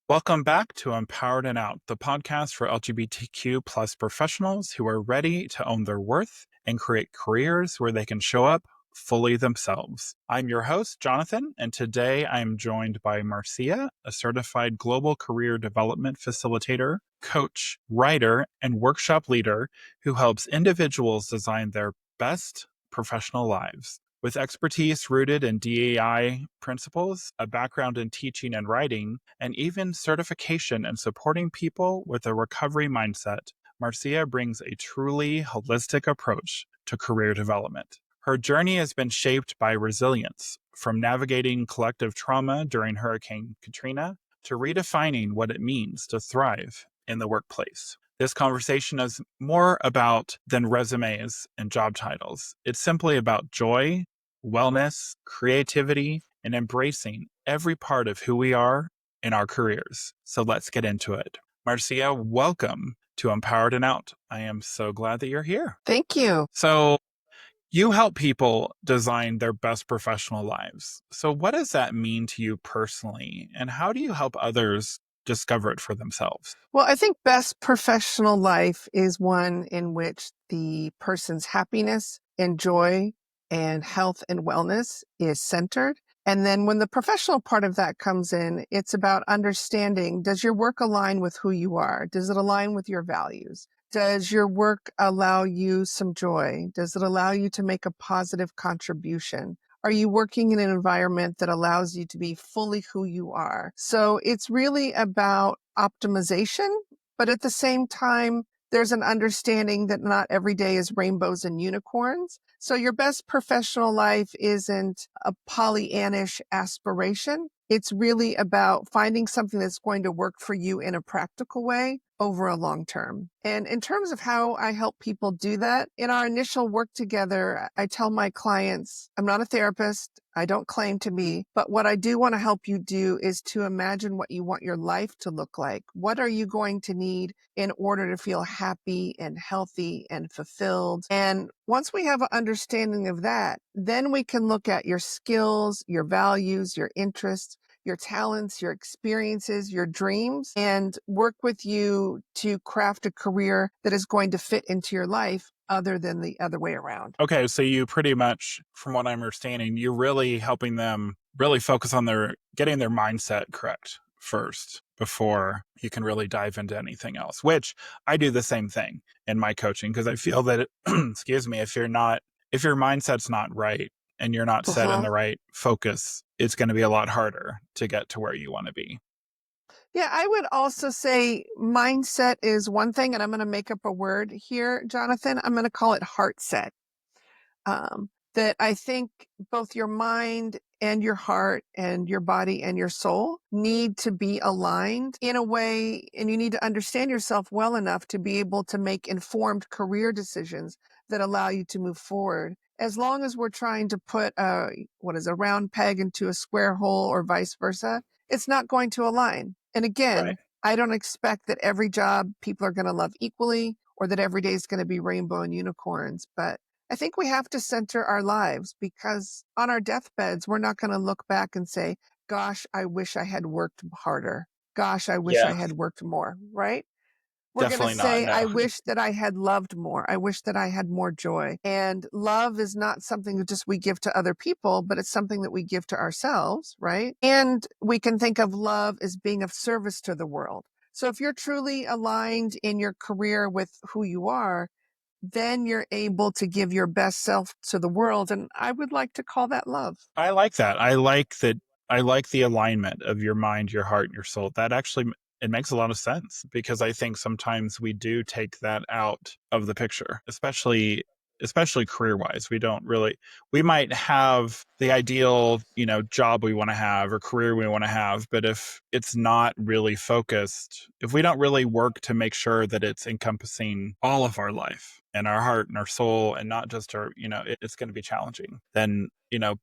Welcome back to Empowered and Out, the podcast for LGBTQ plus professionals who are ready to own their worth and create careers where they can show up fully themselves. I'm your host, Jonathan, and today I am joined by Marcia, a certified Global Career Development Facilitator, coach, writer, and workshop leader who helps individuals design their best professional lives. With expertise rooted in DEI principles, a background in teaching and writing, and even certification in supporting people with a recovery mindset, Marcia brings a truly holistic approach to career development. Her journey has been shaped by resilience, from navigating collective trauma during Hurricane Katrina to redefining what it means to thrive in the workplace. This conversation is more about than resumes and job titles. It's simply about joy, wellness, creativity, and embracing every part of who we are in our careers. So let's get into it. Marcia, welcome to Empowered and Out. I am so glad that you're here. Thank you. So you help people design their best professional lives. So what does that mean to you personally? And how do you help others discover it for themselves? Well, I think best professional life is one in which the person's happiness and joy and health and wellness is centered. And then when the professional part of that comes in, it's about understanding, does your work align with who you are? Does it align with your values? Does your work allow you some joy? Does it allow you to make a positive contribution? Are you working in an environment that allows you to be fully who you are? So it's really about optimization, but at the same time, there's an understanding that not every day is rainbows and unicorns. So your best professional life isn't a Pollyannish aspiration. It's really about finding something that's going to work for you in a practical way over a long term. And in terms of how I help people do that, in our initial work together, I tell my clients, I'm not a therapist. I don't claim to be, but what I do want to help you do is to imagine what you want your life to look like. What are you going to need in order to feel happy and healthy and fulfilled? And once we have an understanding of that, then we can look at your skills, your values, your interests, your talents, your experiences, your dreams, and work with you to craft a career that is going to fit into your life other than the other way around. Okay, so you pretty much, from what I'm understanding, you're really helping them really focus on getting their mindset correct first before you can really dive into anything else, which I do the same thing in my coaching because I feel that, excuse me, if your mindset's not right and you're not set in the right focus, it's going to be a lot harder to get to where you want to be. Yeah, I would also say mindset is one thing, and I'm going to make up a word here, Jonathan. I'm going to call it heart set. That I think both your mind and your heart and your body and your soul need to be aligned in a way, and you need to understand yourself well enough to be able to make informed career decisions that allow you to move forward. As long as we're trying to put a round peg into a square hole or vice versa, it's not going to align. And again, Right. I don't expect that every job people are going to love equally or that every day is going to be rainbow and unicorns, but I think we have to center our lives because on our deathbeds, we're not going to look back and say, gosh, I wish I had worked harder. Gosh, I wish I Yeah, had worked more, right? We're going to definitely not. say, No. I wish that I had loved more. I wish that I had more joy. And love is not something that just we give to other people, but it's something that we give to ourselves, right? And we can think of love as being of service to the world. So if you're truly aligned in your career with who you are, then you're able to give your best self to the world. And I would like to call that love. I like that. I like that. I like the alignment of your mind, your heart, and your soul. That actually, it makes a lot of sense because I think sometimes we do take that out of the picture, especially career wise. We might have the ideal, job we want to have or career we want to have, but if it's not really focused, if we don't really work to make sure that it's encompassing all of our life and our heart and our soul and not just our, it's going to be challenging. Then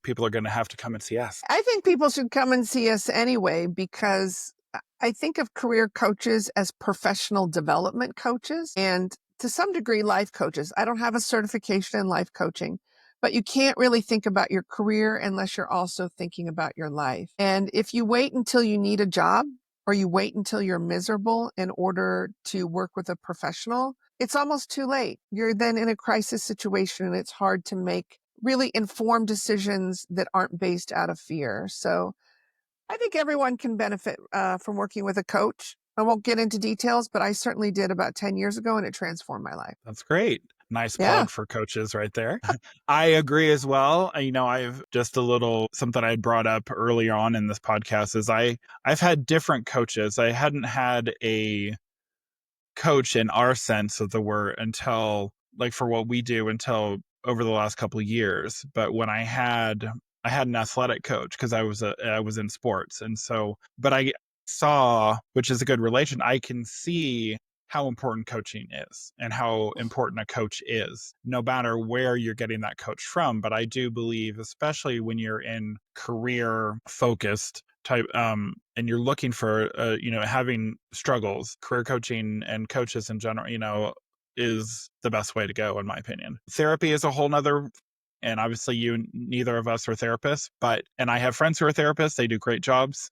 people are going to have to come and see us. I think people should come and see us anyway, because I think of career coaches as professional development coaches and to some degree, life coaches. I don't have a certification in life coaching, but you can't really think about your career unless you're also thinking about your life. And if you wait until you need a job or you wait until you're miserable in order to work with a professional, it's almost too late. You're then in a crisis situation and it's hard to make really informed decisions that aren't based out of fear. So I think everyone can benefit from working with a coach. I won't get into details, but I certainly did about 10 years ago and it transformed my life. That's great. Nice Yeah. plug for coaches right there. I agree as well. I've just a little something I brought up early on in this podcast is I've had different coaches. I hadn't had a coach in our sense of the word until like for what we do until over the last couple of years. But when I had an athletic coach because I was in sports. And so but I saw, which is a good relation, I can see how important coaching is and how important a coach is, no matter where you're getting that coach from. But I do believe, especially when you're in career focused type and you're looking for having struggles, career coaching and coaches in general, is the best way to go in my opinion. Therapy is a whole nother, and obviously neither of us are therapists, and I have friends who are therapists, they do great jobs,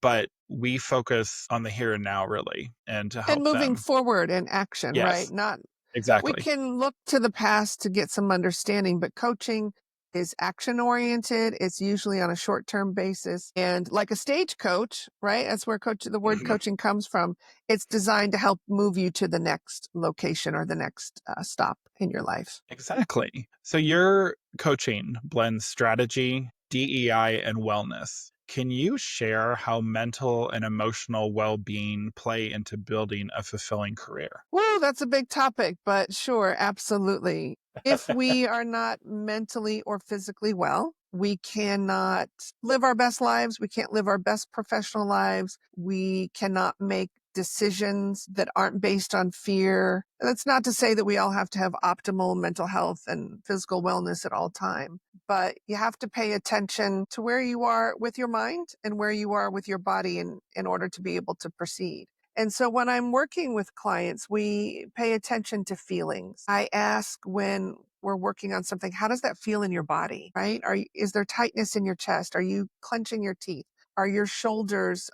but we focus on the here and now really and to And help moving them. forward in action, right? Yes, Not We exactly. can look to the past to get some understanding, but coaching is action oriented. It's usually on a short term basis. And like a stage coach, right? That's where the word Mhm. coaching comes from. It's designed to help move you to the next location or the next stop in your life. Exactly. So your coaching blends strategy, DEI, and wellness. Can you share how mental and emotional well-being play into building a fulfilling career? Whoa, that's a big topic, but sure, absolutely. If we are not mentally or physically well, we cannot live our best lives. We can't live our best professional lives. We cannot make decisions that aren't based on fear. That's not to say that we all have to have optimal mental health and physical wellness at all time, but you have to pay attention to where you are with your mind and where you are with your body in order to be able to proceed. And so when I'm working with clients, we pay attention to feelings. I ask when we're working on something, how does that feel in your body, right? Is there tightness in your chest? Are you clenching your teeth? Are your shoulders,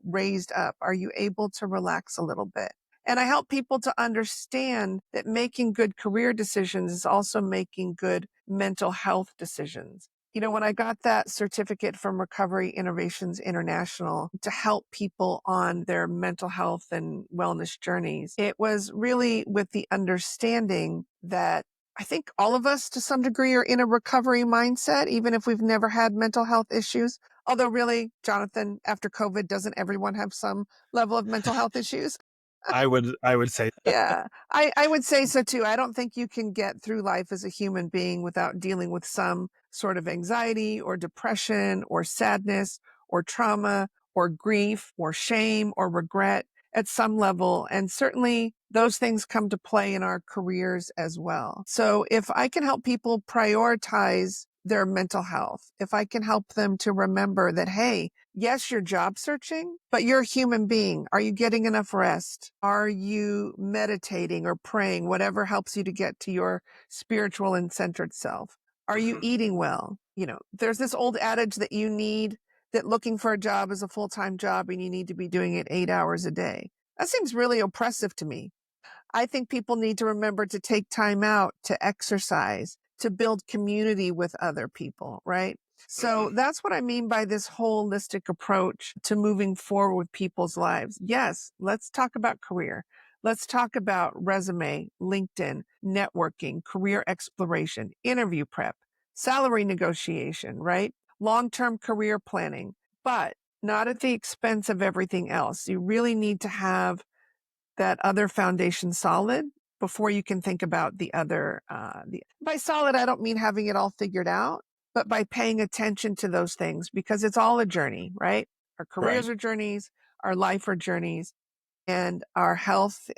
raised up? Are you able to relax a little bit? And I help people to understand that making good career decisions is also making good mental health decisions. When I got that certificate from Recovery Innovations International to help people on their mental health and wellness journeys, it was really with the understanding that I think all of us to some degree are in a recovery mindset, even if we've never had mental health issues. Although really, Jonathan, after COVID, doesn't everyone have some level of mental health issues? I would say Yeah, I would say so too. I don't think you can get through life as a human being without dealing with some sort of anxiety or depression or sadness or trauma or grief or shame or regret at some level. And certainly those things come to play in our careers as well. So if I can help people prioritize their mental health, if I can help them to remember that, hey, yes, you're job searching, but you're a human being. Are you getting enough rest? Are you meditating or praying, whatever helps you to get to your spiritual and centered self? Are you Mhm. eating well? There's this old adage that looking for a job is a full-time job and you need to be doing it 8 hours a day. That seems really oppressive to me. I think people need to remember to take time out to exercise, to build community with other people, right? So Mhm. that's what I mean by this holistic approach to moving forward with people's lives. Yes, let's talk about career. Let's talk about resume, LinkedIn, networking, career exploration, interview prep, salary negotiation, right? Long-term career planning, but not at the expense of everything else. You really need to have that other foundation solid before you can think about the other. By solid, I don't mean having it all figured out, but by paying attention to those things because it's all a journey, right? Our careers Right. are journeys, our life are journeys, and our health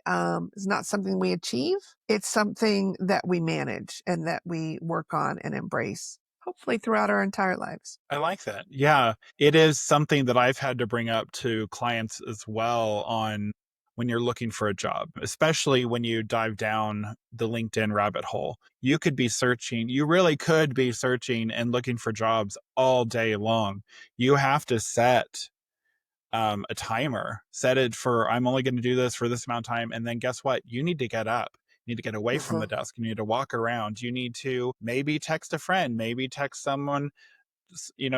is not something we achieve. It's something that we manage and that we work on and embrace, hopefully throughout our entire lives. I like that. Yeah, it is something that I've had to bring up to clients as well on when you're looking for a job, especially when you dive down the LinkedIn rabbit hole. You really could be searching and looking for jobs all day long. You have to set a timer, set it for, I'm only going to do this for this amount of time. And then guess what? You need to get up. You need to get away from the Mhm. desk. You need to walk around. You need to maybe text a friend, maybe text someone,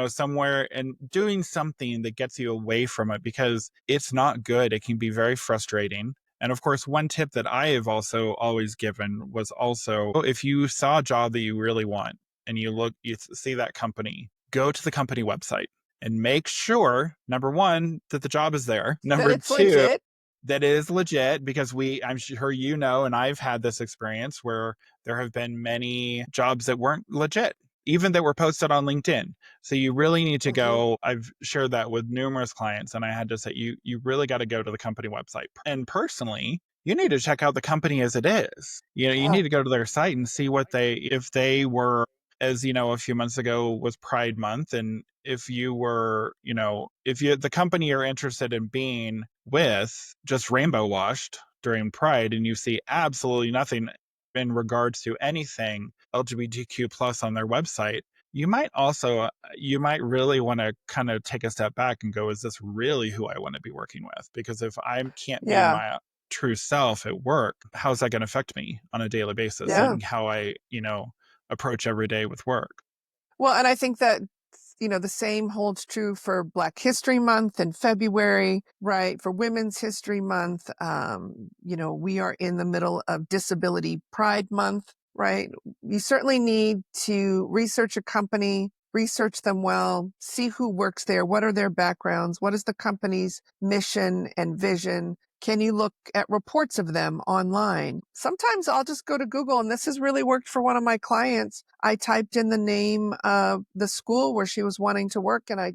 somewhere, and doing something that gets you away from it, because it's not good. It can be very frustrating. And of course, one tip that I have also always given was also, if you saw a job that you really want and you see that company, go to the company website and make sure, number one, that the job is there. That Number it's two, legit. that is legit, because I'm sure and I've had this experience where there have been many jobs that weren't legit, even that were posted on LinkedIn. So you really need to Mhm. go. I've shared that with numerous clients, and I had to say, you really got to go to the company website. And personally, you need to check out the company as it is. You Yeah. need to go to their site and see if they were, as a few months ago was Pride Month, and if you were, if the company you're interested in being with just rainbow washed during Pride, and you see absolutely nothing in regards to anything LGBTQ plus on their website, you might really want to kind of take a step back and go, is this really who I want to be working with? Because if I can't be Yeah. my true self at work, how's that going to affect me on a daily basis Yeah. and how I, approach every day with work? Well, and I think that, the same holds true for Black History Month in February, right? For Women's History Month. We are in the middle of Disability Pride Month, right? You certainly need to research a company, research them well, see who works there, what are their backgrounds, what is the company's mission and vision. Can you look at reports of them online? Sometimes I'll just go to Google, and this has really worked for one of my clients. I typed in the name of the school where she was wanting to work, and I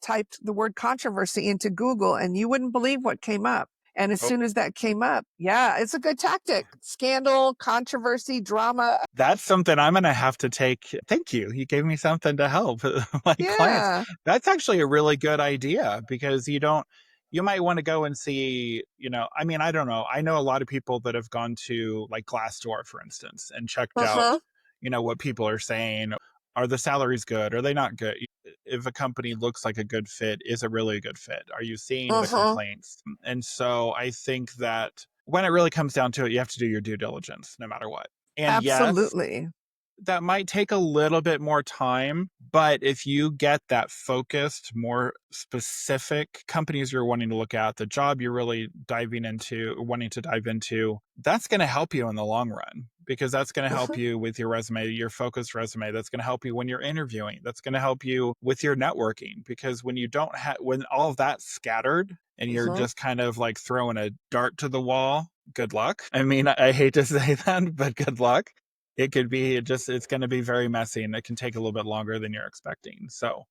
typed the word controversy into Google, and you wouldn't believe what came up. And as Oh, soon as that came up, yeah, it's a good tactic. Scandal, controversy, drama. that's something I'm going to have to take. Thank you. You gave me something to help my clients. Yeah. That's actually a really good idea, because you might want to go and see, I mean, I don't know. I know a lot of people that have gone to like Glassdoor, for instance, and checked out, Uh-huh. what people are saying. Are the salaries good? Are they not good? If a company looks like a good fit, is it really a good fit? Are you seeing the Uh-huh. complaints? And so I think that when it really comes down to it, you have to do your due diligence no matter what. And yes, Absolutely. that might take a little bit more time, but if you get that focused, more specific companies you're wanting to look at, the job you're really wanting to dive into, that's going to help you in the long run, because that's going to help Mhm. you with your resume, your focused resume. That's going to help you when you're interviewing. That's going to help you with your networking, because when you don't have, when all of that's scattered and you're Mhm. just kind of like throwing a dart to the wall, good luck. I mean, I hate to say that, but good luck. It's going to be very messy, and it can take a little bit longer than you're expecting. So,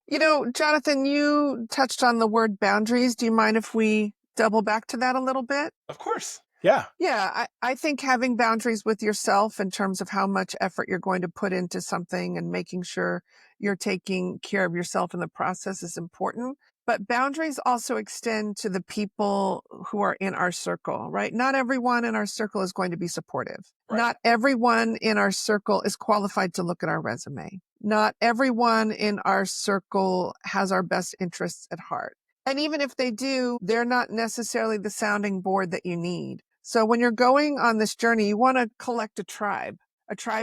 Jonathan, you touched on the word boundaries. Do you mind if we double back to that a little bit? of course. Yeah. Yeah, I think having boundaries with yourself in terms of how much effort you're going to put into something and making sure you're taking care of yourself in the process is important. But boundaries also extend to the people who are in our circle, right? Not everyone in our circle is going to be supportive. Right. Not everyone in our circle is qualified to look at our resume. Not everyone in our circle has our best interests at heart. And even if they do, they're not necessarily the sounding board that you need. So when you're going on this journey, you want to collect a tribe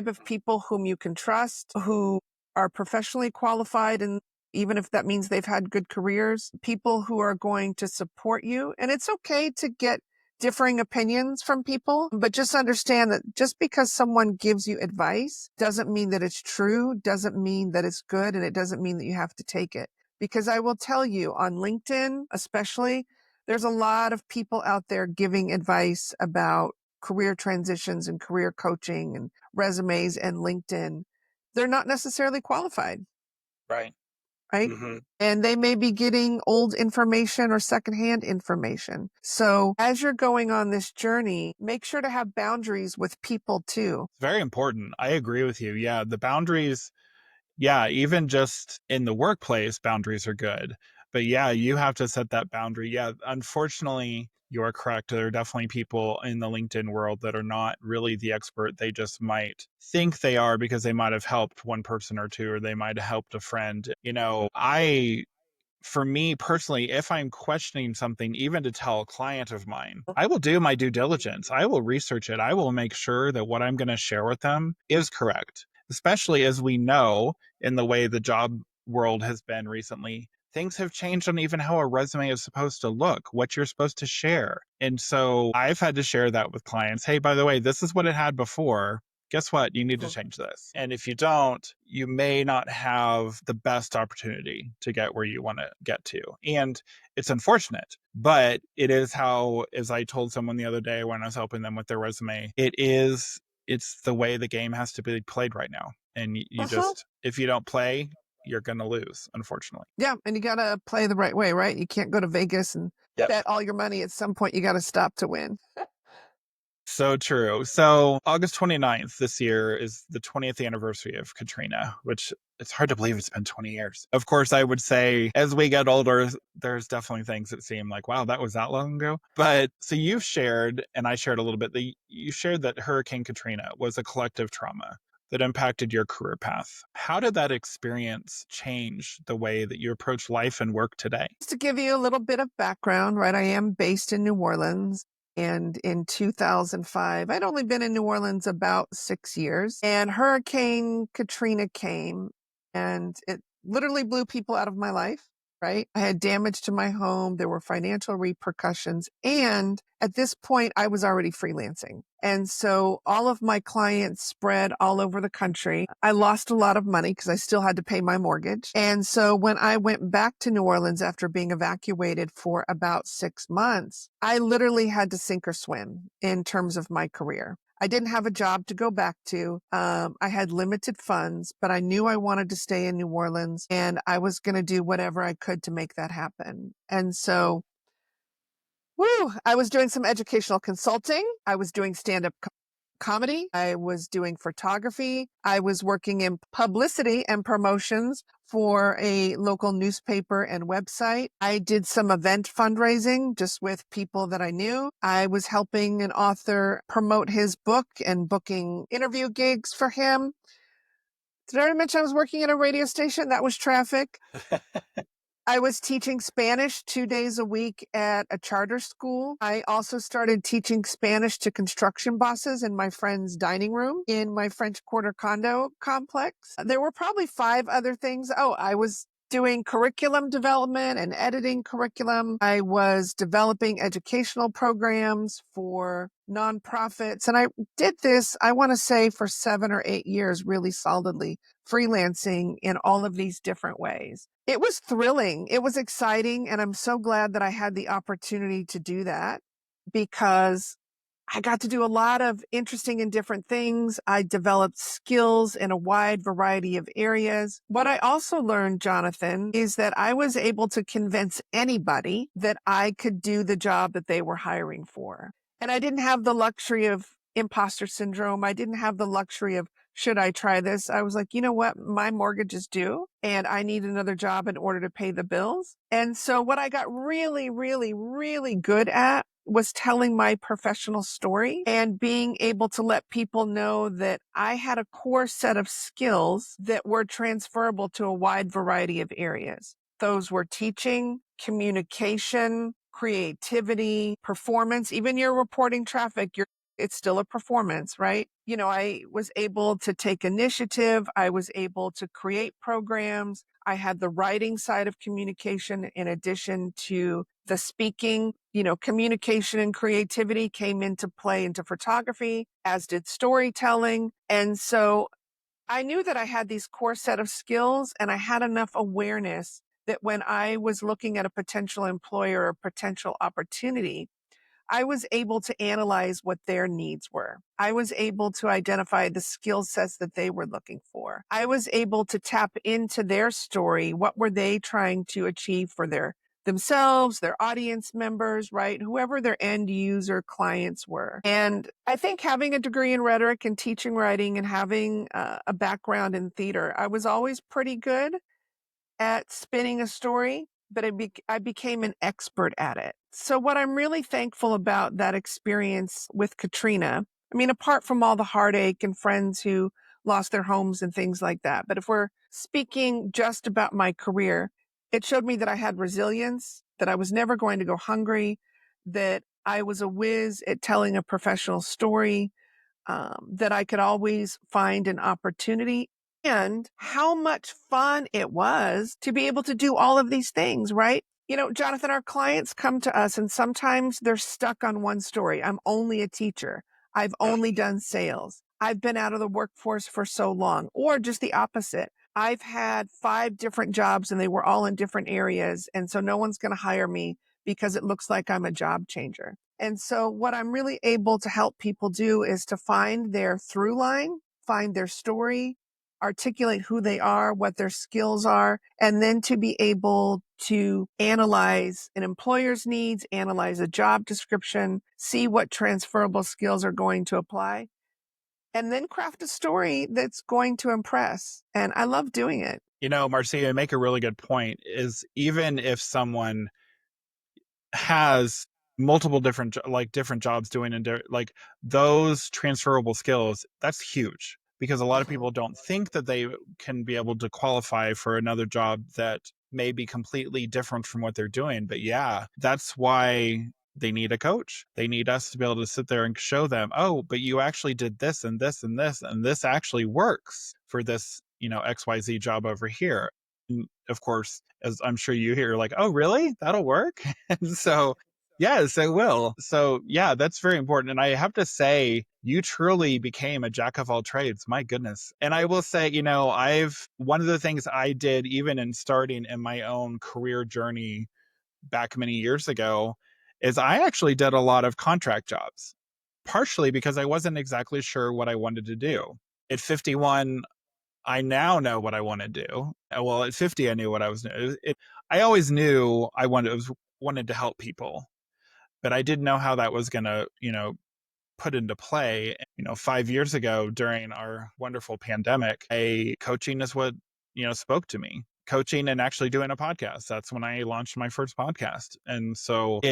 of people whom you can trust, who are professionally qualified. And even if that means they've had good careers, people who are going to support you. And it's okay to get differing opinions from people, but just understand that just because someone gives you advice doesn't mean that it's true, doesn't mean that it's good, and it doesn't mean that you have to take it. Because I will tell you, on LinkedIn, especially, there's a lot of people out there giving advice about career transitions and career coaching and resumes and LinkedIn. They're not necessarily qualified, Right. right? Hmm. And they may be getting old information or secondhand information. So as you're going on this journey, make sure to have boundaries with people too. It's very important. I agree with you. Yeah. The boundaries, yeah, even just in the workplace, boundaries are good. But yeah, you have to set that boundary. Yeah, unfortunately, you are correct. There are definitely people in the LinkedIn world that are not really the expert. They just might think they are, because they might have helped one person or two, or they might have helped a friend. I for me personally, if I'm questioning something, even to tell a client of mine, I will do my due diligence. I will research it. I will make sure that what I'm going to share with them is correct, especially as we know in the way the job world has been recently. Things have changed on even how a resume is supposed to look, what you're supposed to share. And so I've had to share that with clients. Hey, by the way, this is what it had before. Guess what? You need to change this. And if you don't, you may not have the best opportunity to get where you want to get to. And it's unfortunate, but it is how, as I told someone the other day when I was helping them with their resume, it's the way the game has to be played right now. And you Uh-huh. just, if you don't play, you're going to lose, unfortunately. Yeah, and you got to play the right way, right? You can't go to Vegas and Yep. bet all your money. At some point, you got to stop to win. So true. So August 29th this year is the 20th anniversary of Katrina, which it's hard to believe it's been 20 years. Of course, I would say as we get older, there's definitely things that seem like, wow, that was that long ago. But so you've shared, and I shared a little bit, that you shared that Hurricane Katrina was a collective trauma that impacted your career path. How did that experience change the way that you approach life and work today? Just to give you a little bit of background, right? I am based in New Orleans. And in 2005, I'd only been in New Orleans about 6 years. And Hurricane Katrina came and it literally blew people out of my life, right? I had damage to my home. There were financial repercussions. And at this point, I was already freelancing. And so all of my clients spread all over the country. I lost a lot of money because I still had to pay my mortgage. And so when I went back to New Orleans after being evacuated for about 6 months, I literally had to sink or swim in terms of my career. I didn't have a job to go back to. I had limited funds, but I knew I wanted to stay in New Orleans and I was going to do whatever I could to make that happen. And so I was doing some educational consulting. I was doing stand-up comedy. I was doing photography. I was working in publicity and promotions for a local newspaper and website. I did some event fundraising just with people that I knew. I was helping an author promote his book and booking interview gigs for him. Did I already mention I was working at a radio station? That was traffic. I was teaching Spanish 2 days a week at a charter school. I also started teaching Spanish to construction bosses in my friend's dining room in my French Quarter condo complex. There were probably 5 other things. Oh, I was doing curriculum development and editing curriculum. I was developing educational programs for nonprofits. And I did this, I want to say, for 7 or 8 years, really solidly, freelancing in all of these different ways. It was thrilling. It was exciting. And I'm so glad that I had the opportunity to do that because I got to do a lot of interesting and different things. I developed skills in a wide variety of areas. What I also learned, Jonathan, is that I was able to convince anybody that I could do the job that they were hiring for. And I didn't have the luxury of imposter syndrome. I didn't have the luxury of, should I try this? I was like, you know what? My mortgage is due and I need another job in order to pay the bills. And so what I got really, really, really good at was telling my professional story and being able to let people know that I had a core set of skills that were transferable to a wide variety of areas. Those were teaching, communication, creativity, performance. Even your reporting traffic, it's still a performance, right? You know, I was able to take initiative. I was able to create programs. I had the writing side of communication in addition to the speaking. You know, communication and creativity came into play into photography, as did storytelling. And so I knew that I had these core set of skills and I had enough awareness that when I was looking at a potential employer or potential opportunity, I was able to analyze what their needs were. I was able to identify the skill sets that they were looking for. I was able to tap into their story. What were they trying to achieve for themselves, their audience members, right? Whoever their end user clients were. And I think having a degree in rhetoric and teaching writing and having a background in theater, I was always pretty good at spinning a story, but I became an expert at it. So what I'm really thankful about that experience with Katrina, I mean, apart from all the heartache and friends who lost their homes and things like that, but if we're speaking just about my career, It showed me that I had resilience, that I was never going to go hungry, that I was a whiz at telling a professional story, that I could always find an opportunity, and how much fun it was to be able to do all of these things, right? Jonathan, our clients come to us and sometimes they're stuck on one story. I'm only a teacher. I've only done sales. I've been out of the workforce for so long, or just the opposite. I've had 5 different jobs and they were all in different areas. And so no one's going to hire me because it looks like I'm a job changer. And so what I'm really able to help people do is to find their through line, find their story, articulate who they are, what their skills are, and then to be able to analyze an employer's needs, analyze a job description, see what transferable skills are going to apply, and then craft a story that's going to impress. And I love doing it. Marcia, you make a really good point is even if someone has multiple different different jobs doing and like those transferable skills, that's huge because a lot of people don't think that they can be able to qualify for another job that may be completely different from what they're doing. But yeah, that's why they need a coach. They need us to be able to sit there and show them, oh, but you actually did this and this and this, and this actually works for this, XYZ job over here. And of course, as I'm sure you hear, like, oh, really? That'll work? And so, yes, it will. So, yeah, that's very important. And I have to say, you truly became a jack of all trades. My goodness. And I will say, one of the things I did, even in starting in my own career journey back many years ago, is I actually did a lot of contract jobs, partially because I wasn't exactly sure what I wanted to do. At 51, I now know what I want to do. Well, at 50, I knew what I was doing. I always knew I wanted to help people, but I didn't know how that was going to, put into play. 5 years ago during our wonderful pandemic, coaching is what, spoke to me. Coaching and actually doing a podcast. That's when I launched my first podcast. And so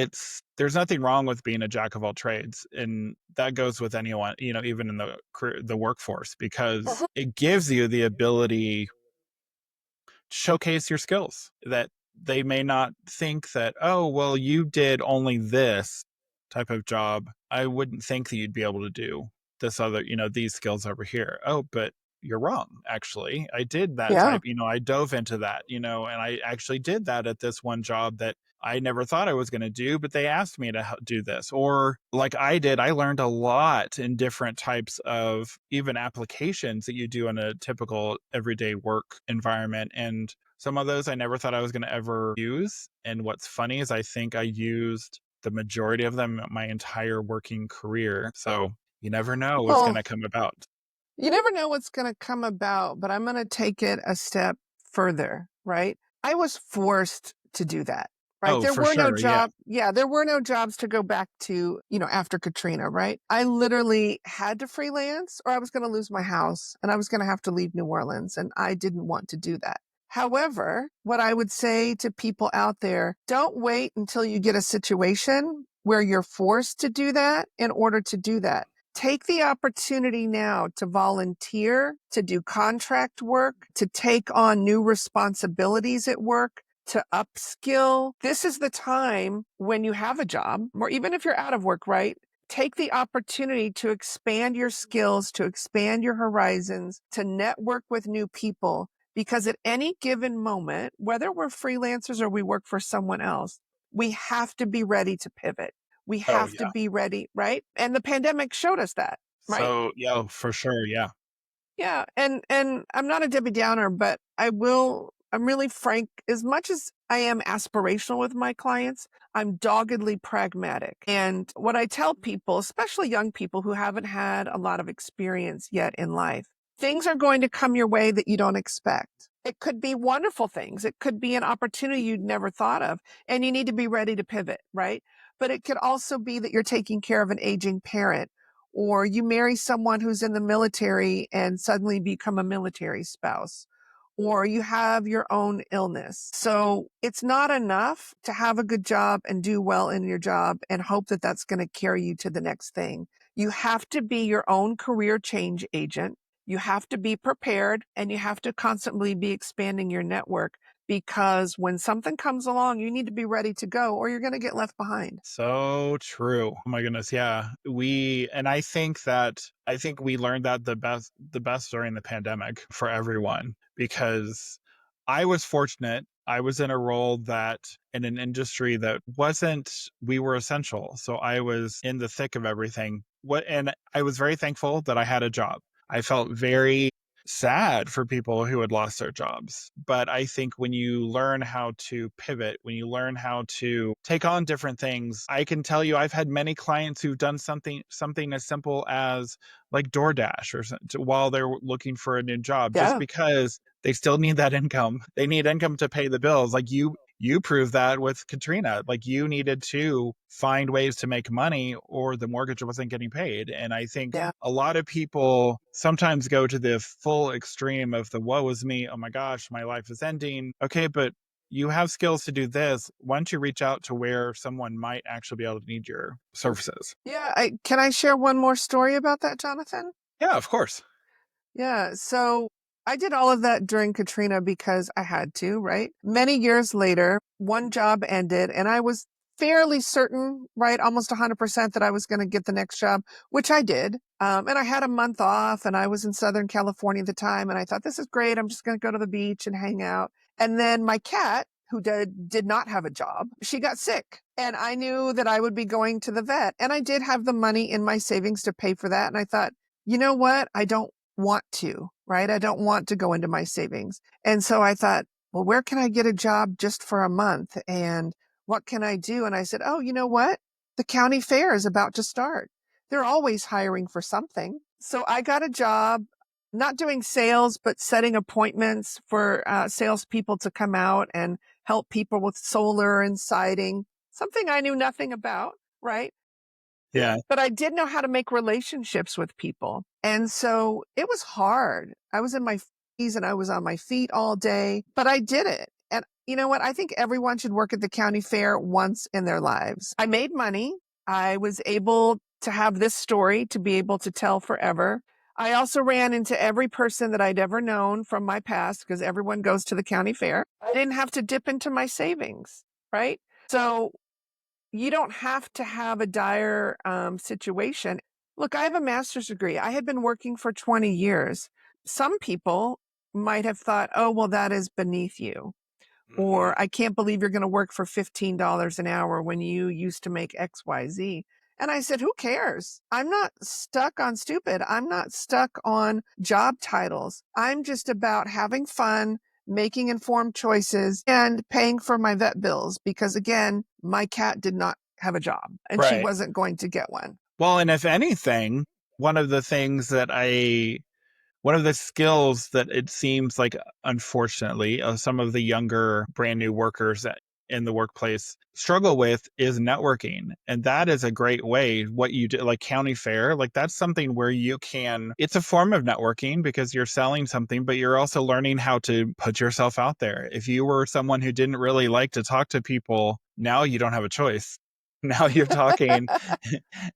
there's nothing wrong with being a jack of all trades. And that goes with anyone, even in the workforce, because it gives you the ability to showcase your skills that they may not think that, oh, well, you did only this type of job. I wouldn't think that you'd be able to do this other, these skills over here. Oh, but you're wrong. Actually, I did that Yeah. type, I dove into that, and I actually did that at this one job that I never thought I was going to do, but they asked me to do this. Or like I did, I learned a lot in different types of even applications that you do in a typical everyday work environment. And some of those I never thought I was going to ever use. And what's funny is I think I used the majority of them my entire working career. So you never know what's going Well, to come about. you never know what's going to come about, but I'm going to take it a step further, right? I was forced to do that, right? Oh, There for were no sure. Yeah. there were no jobs to go back to, after Katrina, right? I literally had to freelance or I was going to lose my house and I was going to have to leave New Orleans and I didn't want to do that. However, what I would say to people out there, don't wait until you get a situation where you're forced to do that in order to do that. Take the opportunity now to volunteer, to do contract work, to take on new responsibilities at work, to upskill. This is the time when you have a job, or even if you're out of work, right? Take the opportunity to expand your skills, to expand your horizons, to network with new people. Because at any given moment, whether we're freelancers or we work for someone else, we have to be ready to pivot. We Oh, have to yeah. be ready, right? And the pandemic showed us that, right? So, yeah, for sure. Yeah. Yeah. And I'm not a Debbie Downer, but I'm really frank. As much as I am aspirational with my clients, I'm doggedly pragmatic. And what I tell people, especially young people who haven't had a lot of experience yet in life, things are going to come your way that you don't expect. It could be wonderful things. It could be an opportunity you'd never thought of, and you need to be ready to pivot, right? But it could also be that you're taking care of an aging parent, or you marry someone who's in the military and suddenly become a military spouse, or you have your own illness. So it's not enough to have a good job and do well in your job and hope that that's going to carry you to the next thing. You have to be your own career change agent. You have to be prepared and you have to constantly be expanding your network because when something comes along, you need to be ready to go or you're going to get left behind. So true. Oh my goodness. Yeah. I think we learned that the best during the pandemic for everyone, because I was fortunate. I was in a role that in an industry that wasn't, we were essential. So I was in the thick of everything. And I was very thankful that I had a job. I felt very sad for people who had lost their jobs. But I think when you learn how to pivot, when you learn how to take on different things, I can tell you I've had many clients who've done something as simple as like DoorDash while they're looking for a new job, just Yeah. because they still need that income. They need income to pay the bills. Like you proved that with Katrina. Like you needed to find ways to make money or the mortgage wasn't getting paid. And I think Yeah. a lot of people sometimes go to the full extreme of the woe is me. Oh my gosh, my life is ending. Okay, but you have skills to do this. Why don't you reach out to where someone might actually be able to need your services? Yeah. Can I share one more story about that, Jonathan? Yeah, of course. Yeah. So I did all of that during Katrina because I had to, right? Many years later, one job ended and I was fairly certain, right? Almost 100% that I was going to get the next job, which I did. And I had a month off and I was in Southern California at the time. And I thought, this is great. I'm just going to go to the beach and hang out. And then my cat, who did not have a job, she got sick. And I knew that I would be going to the vet. And I did have the money in my savings to pay for that. And I thought, you know what? I don't want to, right? I don't want to go into my savings. And so I thought, well, where can I get a job just for a month? And what can I do? And I said, oh, you know what? The county fair is about to start. They're always hiring for something. So I got a job, not doing sales, but setting appointments for salespeople to come out and help people with solar and siding, something I knew nothing about, right? Yeah. But I did know how to make relationships with people. And so it was hard. I was in my 40s and I was on my feet all day, but I did it. And you know what? I think everyone should work at the county fair once in their lives. I made money. I was able to have this story to be able to tell forever. I also ran into every person that I'd ever known from my past because everyone goes to the county fair. I didn't have to dip into my savings, right? So you don't have to have a dire situation. Look, I have a master's degree. I had been working for 20 years. Some people might have thought, oh, well, that is beneath you. Mhm. Or I can't believe you're going to work for $15 an hour when you used to make XYZ. And I said, who cares? I'm not stuck on stupid. I'm not stuck on job titles. I'm just about having fun, making informed choices, and paying for my vet bills because, again, my cat did not have a job and she Right. wasn't going to get one. Well, and if anything, one of the things that I one of the skills that it seems like, unfortunately, some of the younger brand new workers in the workplace struggle with is networking. And that is a great way. What you do, like county fair, like that's something where you can, it's a form of networking because you're selling something, but you're also learning how to put yourself out there. If you were someone who didn't really like to talk to people, now you don't have a choice. Now you're talking,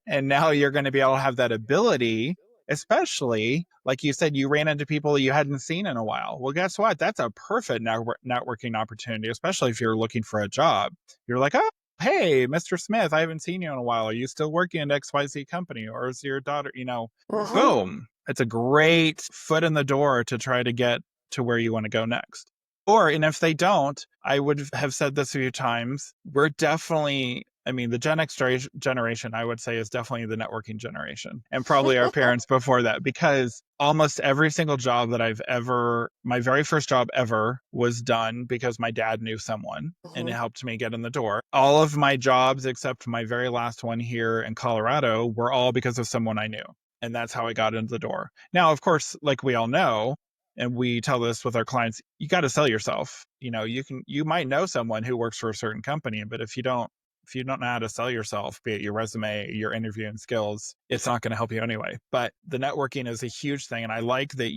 and now you're going to be able to have that ability, especially like you said, you ran into people you hadn't seen in a while. Well, guess what? That's a perfect networking opportunity, especially if you're looking for a job. You're like, oh, hey, Mr. Smith, I haven't seen you in a while. Are you still working at XYZ company? Or is your daughter, Mhm. boom. It's a great foot in the door to try to get to where you want to go next. Or, and if they don't, I would have said this a few times, we're definitely, I mean, the Gen X generation, I would say, is definitely the networking generation, and probably our parents before that, because almost every single job that my very first job ever was done because my dad knew someone and it Mhm. helped me get in the door. All of my jobs, except my very last one here in Colorado, were all because of someone I knew. And that's how I got into the door. Now, of course, like we all know, and we tell this with our clients, you got to sell yourself. You might know someone who works for a certain company, but if you don't know how to sell yourself, be it your resume, your interviewing skills, it's not going to help you anyway. But the networking is a huge thing. And I like that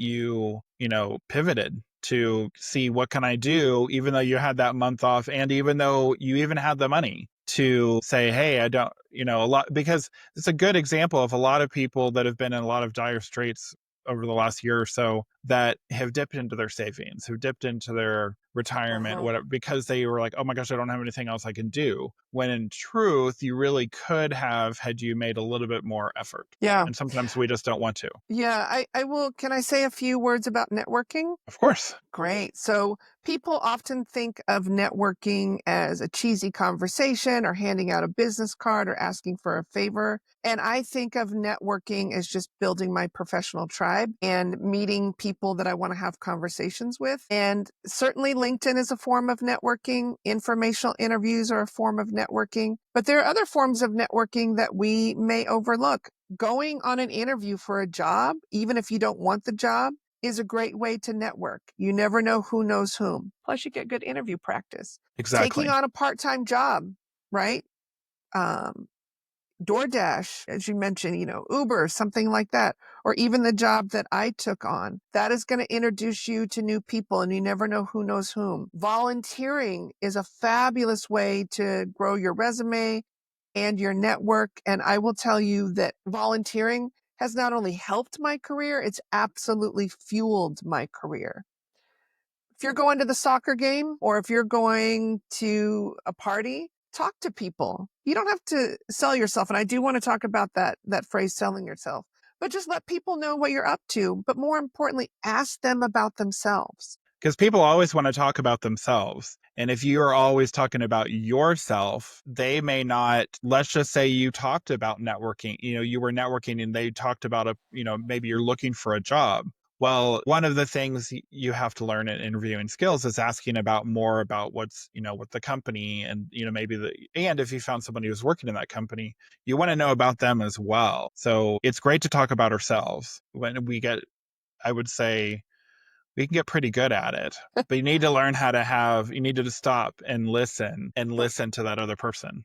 pivoted to see what can I do, even though you had that month off. And even though you even had the money to say, hey, I don't, a lot, because it's a good example of a lot of people that have been in a lot of dire straits over the last year or so that have dipped into their savings, who dipped into their retirement, Uh-huh. whatever, because they were like, oh my gosh, I don't have anything else I can do. When in truth, you really could have had you made a little bit more effort. Yeah. And sometimes we just don't want to. Yeah. I will. Can I say a few words about networking? Of course. Great. So people often think of networking as a cheesy conversation or handing out a business card or asking for a favor. And I think of networking as just building my professional tribe and meeting people that I want to have conversations with. And certainly LinkedIn is a form of networking. Informational interviews are a form of networking. But there are other forms of networking that we may overlook. Going on an interview for a job, even if you don't want the job, is a great way to network. You never know who knows whom. Plus, you get good interview practice. Taking Exactly. on a part-time job, right? Um, DoorDash, as you mentioned, Uber, something like that, or even the job that I took on. That is going to introduce you to new people, and you never know who knows whom. Volunteering is a fabulous way to grow your resume and your network. And I will tell you that volunteering has not only helped my career, it's absolutely fueled my career. If you're going to the soccer game or if you're going to a party, talk to people. You don't have to sell yourself. And I do want to talk about that phrase, selling yourself, but just let people know what you're up to. But more importantly, ask them about themselves. Because people always want to talk about themselves. And if you are always talking about yourself, they may not, let's just say you talked about networking, you were networking and they talked about maybe you're looking for a job. Well, one of the things you have to learn in interviewing skills is asking about more about what's, with the company and, and if you found somebody who's working in that company, you want to know about them as well. So it's great to talk about ourselves when I would say, we can get pretty good at it, but you need to learn you need to stop and listen to that other person.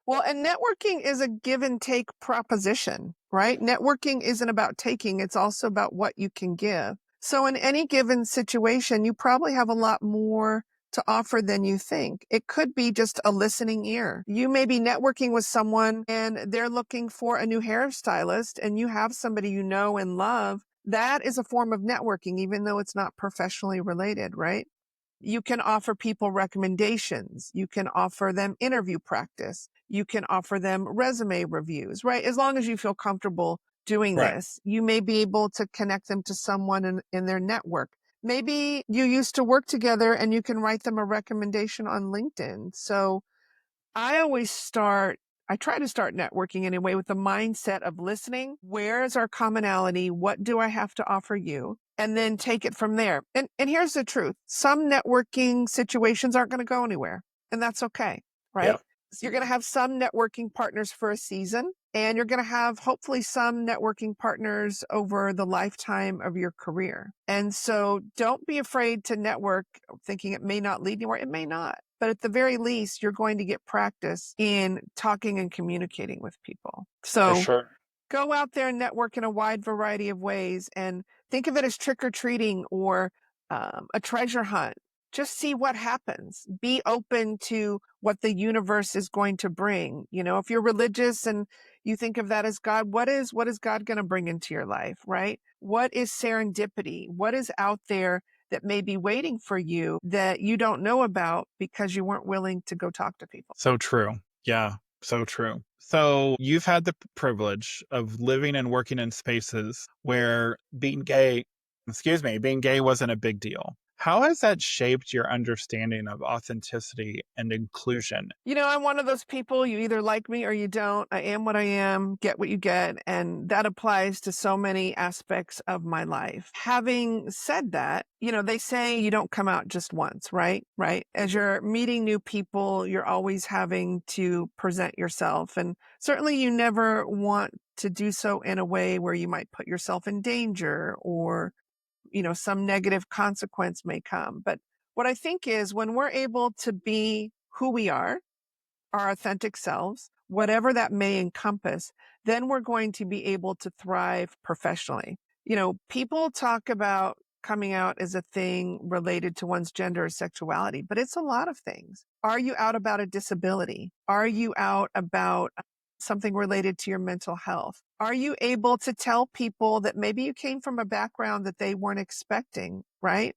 Well, and networking is a give and take proposition, right? Networking isn't about taking, it's also about what you can give. So in any given situation, you probably have a lot more to offer than you think. It could be just a listening ear. You may be networking with someone and they're looking for a new hairstylist and you have somebody you know and love. That is a form of networking, even though it's not professionally related, right? You can offer people recommendations. You can offer them interview practice. You can offer them resume reviews, right? As long as you feel comfortable doing Right. this, you may be able to connect them to someone in their network. Maybe you used to work together and you can write them a recommendation on LinkedIn. So I try to start networking anyway with the mindset of listening. Where is our commonality? What do I have to offer you? And then take it from there. And here's the truth. Some networking situations aren't going to go anywhere, and that's okay, Yeah. right? So you're going to have some networking partners for a season, and you're going to have hopefully some networking partners over the lifetime of your career. And so don't be afraid to network thinking it may not lead anywhere. It may not. But at the very least, you're going to get practice in talking and communicating with people. For So sure. go out there and network in a wide variety of ways and think of it as trick or treating or a treasure hunt. Just see what happens. Be open to what the universe is going to bring. If you're religious and you think of that as God, what is God going to bring into your life, right? What is serendipity? What is out there that may be waiting for you that you don't know about because you weren't willing to go talk to people? So true. Yeah. So true. So you've had the privilege of living and working in spaces where being gay wasn't a big deal. How has that shaped your understanding of authenticity and inclusion? I'm one of those people, you either like me or you don't. I am what I am, get what you get. And that applies to so many aspects of my life. Having said that, they say you don't come out just once, right? Right. As you're meeting new people, you're always having to present yourself. And certainly you never want to do so in a way where you might put yourself in danger or, some negative consequence may come. But what I think is when we're able to be who we are, our authentic selves, whatever that may encompass, then we're going to be able to thrive professionally. People talk about coming out as a thing related to one's gender or sexuality, but it's a lot of things. Are you out about a disability? Are you out about something related to your mental health? Are you able to tell people that maybe you came from a background that they weren't expecting, right?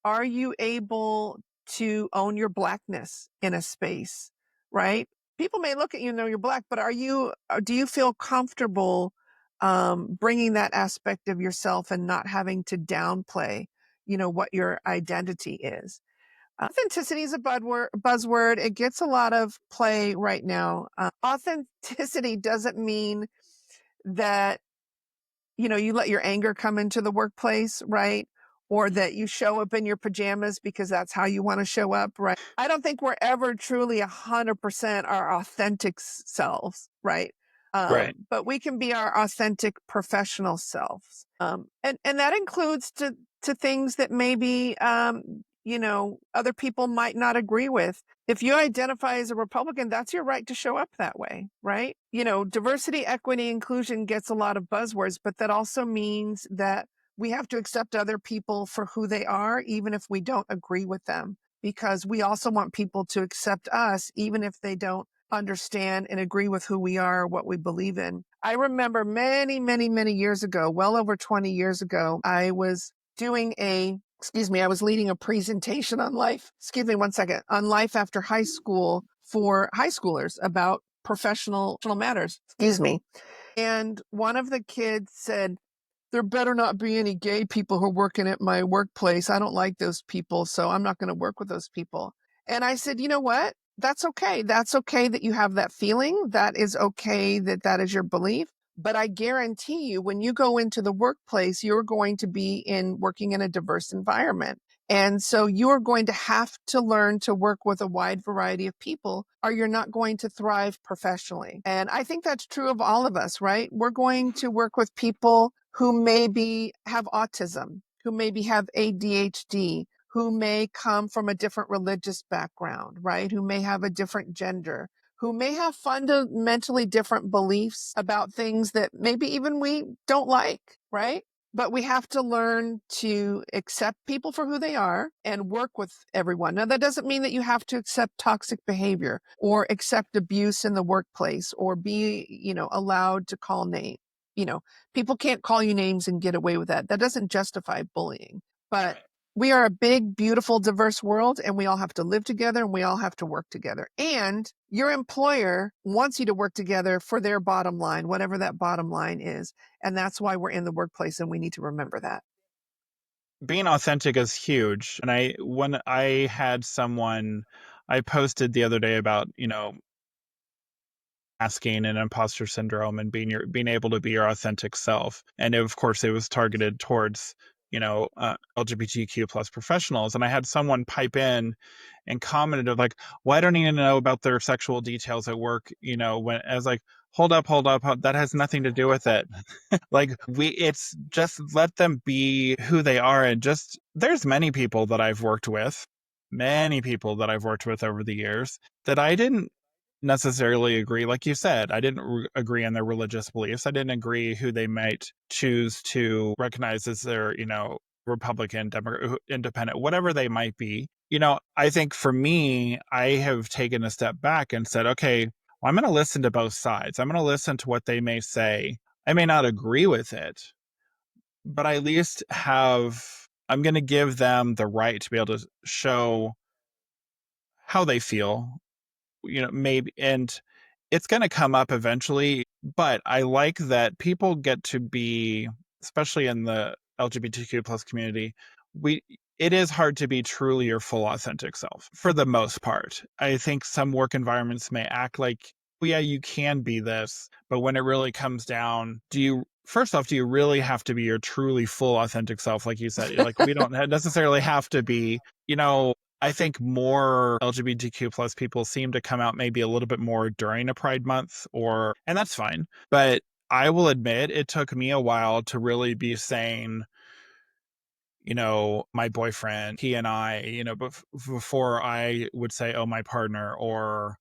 Are you able to own your blackness in a space, right? People may look at you and know you're black, but do you feel comfortable bringing that aspect of yourself and not having to downplay, what your identity is? Authenticity is a buzzword. It gets a lot of play right now. Authenticity doesn't mean that you let your anger come into the workplace, right? Or that you show up in your pajamas because that's how you want to show up, right? I don't think we're ever truly 100% our authentic selves, right? Right. But we can be our authentic professional selves. And that includes to things that maybe, other people might not agree with. If you identify as a Republican, that's your right to show up that way, right? Diversity, equity, inclusion gets a lot of buzzwords, but that also means that we have to accept other people for who they are, even if we don't agree with them, because we also want people to accept us, even if they don't understand and agree with who we are, what we believe in. I remember many, many, many years ago, well over 20 years ago, I was leading a presentation on life, on life after high school for high schoolers about professional matters. And one of the kids said, there better not be any gay people who are working at my workplace. I don't like those people, so I'm not going to work with those people. And I said, you know what? That's okay. That's okay that you have that feeling. That is okay that is your belief. But I guarantee you, when you go into the workplace, you're going to be working in a diverse environment. And so you're going to have to learn to work with a wide variety of people, or you're not going to thrive professionally. And I think that's true of all of us, right? We're going to work with people who maybe have autism, who maybe have ADHD, who may come from a different religious background, right? Who may have a different gender, who may have fundamentally different beliefs about things that maybe even we don't like, right? But we have to learn to accept people for who they are and work with everyone. Now, that doesn't mean that you have to accept toxic behavior or accept abuse in the workplace or be, allowed to call names. People can't call you names and get away with that. That doesn't justify bullying. But we are a big, beautiful, diverse world, and we all have to live together and we all have to work together. And your employer wants you to work together for their bottom line, whatever that bottom line is. And that's why we're in the workplace, and we need to remember that. Being authentic is huge. And when I had someone, I posted the other day about, masking and imposter syndrome and being able to be your authentic self. And of course, it was targeted towards LGBTQ plus professionals. And I had someone pipe in and commented of like, "Well, I don't even know about their sexual details at work." When I was like, hold up, that has nothing to do with it. Like it's just let them be who they are. And just there's many people that I've worked with over the years that I didn't necessarily agree. Like you said, I didn't agree on their religious beliefs. I didn't agree who they might choose to recognize as their, Republican, Democrat, independent, whatever they might be. I think for me, I have taken a step back and said, okay, well, I'm going to listen to both sides. I'm going to listen to what they may say. I may not agree with it, but I at least I'm going to give them the right to be able to show how they feel, maybe, and it's going to come up eventually. But I like that people get to be, especially in the LGBTQ plus community, it is hard to be truly your full authentic self for the most part. I think some work environments may act like, well, yeah, you can be this, but when it really comes down, first off, do you really have to be your truly full authentic self? Like you said, like we don't necessarily have to be, I think more LGBTQ plus people seem to come out maybe a little bit more during a Pride Month, and that's fine. But I will admit it took me a while to really be saying, my boyfriend, he and I, before I would say, oh, my partner, or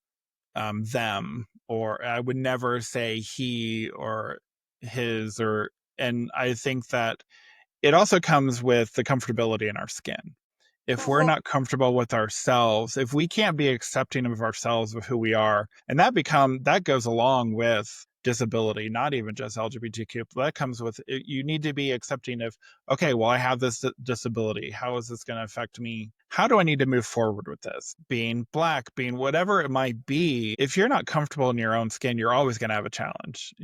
them, or I would never say he or his, and I think that it also comes with the comfortability in our skin. if we're not comfortable with ourselves, if we can't be accepting of ourselves, of who we are, and that goes along with disability, not even just LGBTQ, but that comes with you need to be accepting of, okay, well, I have this disability. How is this going to affect me? How do I need to move forward with this? Being Black, being whatever it might be, if you're not comfortable in your own skin, you're always going to have a challenge.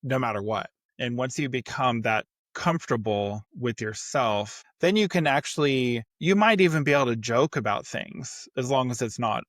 No matter what. And once you become that comfortable with yourself, then you might even be able to joke about things as long as it's not,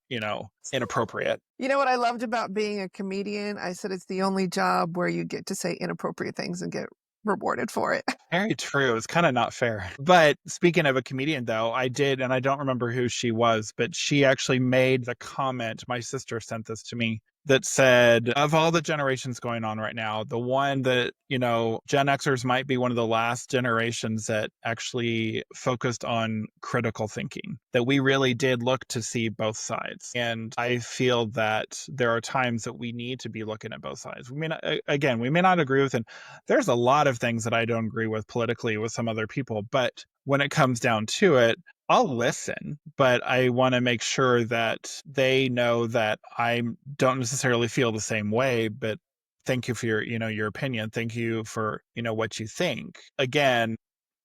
inappropriate. You know what I loved about being a comedian? I said it's the only job where you get to say inappropriate things and get rewarded for it. Very true. It's kind of not fair. But speaking of a comedian, though, I did, and I don't remember who she was, but she actually made the comment. My sister sent this to me that said, of all the generations going on right now, the one that, Gen Xers might be one of the last generations that actually focused on critical thinking, that we really did look to see both sides. And I feel that there are times that we need to be looking at both sides. We may not agree with, and there's a lot of things that I don't agree with politically with some other people, but when it comes down to it, I'll listen, but I want to make sure that they know that I don't necessarily feel the same way, but thank you for your opinion. Thank you for, what you think. Again,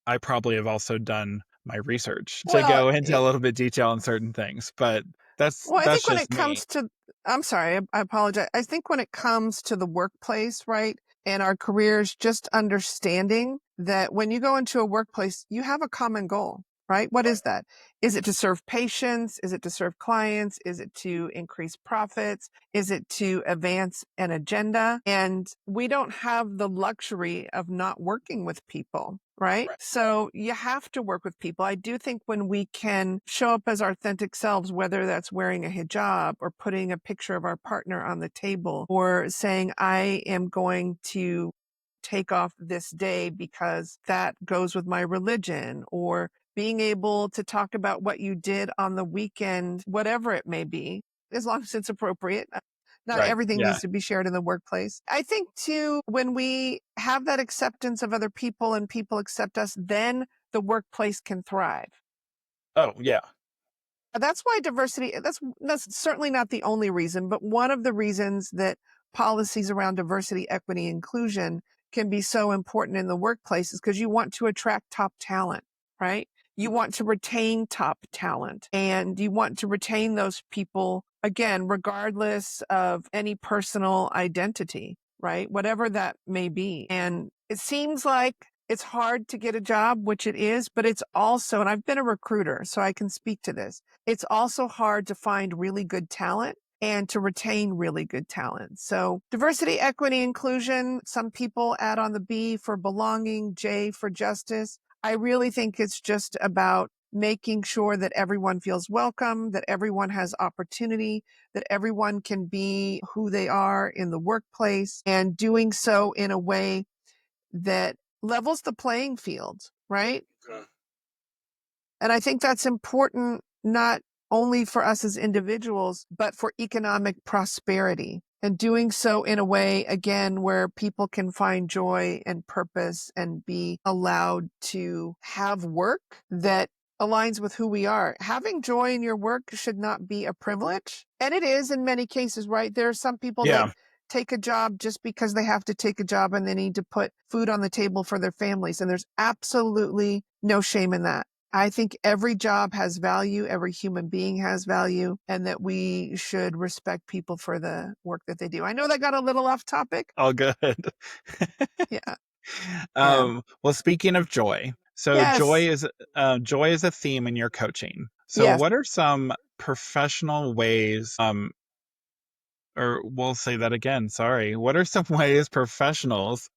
I probably have also done my research to Well, go into a little bit detail on certain things, but I that's think when just it me. comes to, I'm sorry, I apologize. I think when it comes to the workplace, right, and our careers, just understanding that when you go into a workplace, you have a common goal, right? What is that? Is it to serve patients? Is it to serve clients? Is it to increase profits? Is it to advance an agenda? And we don't have the luxury of not working with people. Right? So you have to work with people. I do think when we can show up as our authentic selves, whether that's wearing a hijab or putting a picture of our partner on the table or saying, I am going to take off this day because that goes with my religion, or being able to talk about what you did on the weekend, whatever it may be, as long as it's appropriate. Not Right. everything Yeah. needs to be shared in the workplace. I think too, when we have that acceptance of other people and people accept us, then the workplace can thrive. Oh, yeah. That's why diversity, that's certainly not the only reason, but one of the reasons that policies around diversity, equity, inclusion can be so important in the workplace is because you want to attract top talent, right? You want to retain top talent, and you want to retain those people, again, regardless of any personal identity, right? Whatever that may be. And it seems like it's hard to get a job, which it is, but it's also, and I've been a recruiter, so I can speak to this. It's also hard to find really good talent and to retain really good talent. So diversity, equity, inclusion, some people add on the B for belonging, J for justice. I really think it's just about making sure that everyone feels welcome, that everyone has opportunity, that everyone can be who they are in the workplace, and doing so in a way that levels the playing field, right? Okay. And I think that's important, not only for us as individuals, but for economic prosperity, and doing so in a way, again, where people can find joy and purpose and be allowed to have work that aligns with who we are. Having joy in your work should not be a privilege. And it is in many cases, right? There are some people that Yeah. take a job just because they have to take a job and they need to put food on the table for their families. And there's absolutely no shame in that. I think every job has value, every human being has value, and that we should respect people for the work that they do. I know that got a little off topic. All good. Yeah. Yeah. Well, speaking of joy, so Yes. joy is a theme in your coaching. So, Yes. what are some professional ways? Or we'll say that again. Sorry. What are some ways professionals